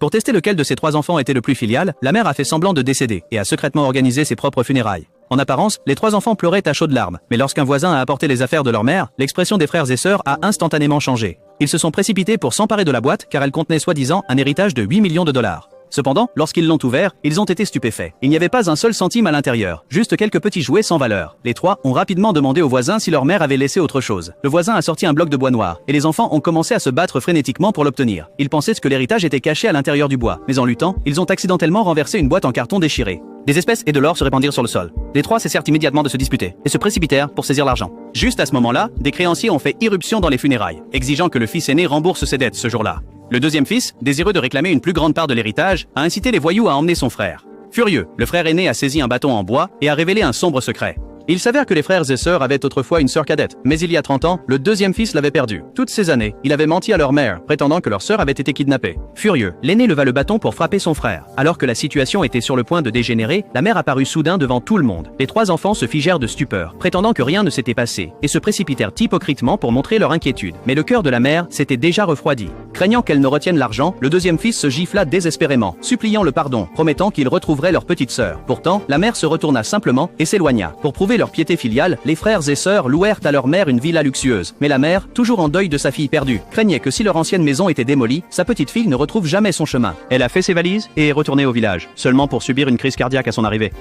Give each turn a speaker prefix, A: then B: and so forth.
A: Pour tester lequel de ses 3 enfants était le plus filial, la mère a fait semblant de décéder et a secrètement organisé ses propres funérailles. En apparence, les 3 enfants pleuraient à chaudes larmes, mais lorsqu'un voisin a apporté les affaires de leur mère, l'expression des frères et sœurs a instantanément changé. Ils se sont précipités pour s'emparer de la boîte car elle contenait soi-disant un héritage de 8 millions de dollars. Cependant, lorsqu'ils l'ont ouvert, ils ont été stupéfaits. Il n'y avait pas un seul centime à l'intérieur, juste quelques petits jouets sans valeur. Les 3 ont rapidement demandé au voisin si leur mère avait laissé autre chose. Le voisin a sorti un bloc de bois noir, et les enfants ont commencé à se battre frénétiquement pour l'obtenir. Ils pensaient que l'héritage était caché à l'intérieur du bois, mais en luttant, ils ont accidentellement renversé une boîte en carton déchirée. Des espèces et de l'or se répandirent sur le sol. Les 3 cessèrent immédiatement de se disputer, et se précipitèrent pour saisir l'argent. Juste à ce moment-là, des créanciers ont fait irruption dans les funérailles, exigeant que le fils aîné rembourse ses dettes ce jour-là. Le deuxième fils, désireux de réclamer une plus grande part de l'héritage, a incité les voyous à emmener son frère. Furieux, le frère aîné a saisi un bâton en bois et a révélé un sombre secret. Il s'avère que les frères et sœurs avaient autrefois une sœur cadette, mais il y a 30 ans, le deuxième fils l'avait perdue. Toutes ces années, il avait menti à leur mère, prétendant que leur sœur avait été kidnappée. Furieux, l'aîné leva le bâton pour frapper son frère. Alors que la situation était sur le point de dégénérer, la mère apparut soudain devant tout le monde. Les 3 enfants se figèrent de stupeur, prétendant que rien ne s'était passé, et se précipitèrent hypocritement pour montrer leur inquiétude. Mais le cœur de la mère s'était déjà refroidi. Craignant qu'elle ne retienne l'argent, le deuxième fils se gifla désespérément, suppliant le pardon, promettant qu'il retrouverait leur petite sœur. Pourtant, la mère se retourna simplement et s'éloigna. Pour prouver leur piété filiale, les frères et sœurs louèrent à leur mère une villa luxueuse. Mais la mère, toujours en deuil de sa fille perdue, craignait que si leur ancienne maison était démolie, sa petite fille ne retrouve jamais son chemin. Elle a fait ses valises et est retournée au village, seulement pour subir une crise cardiaque à son arrivée.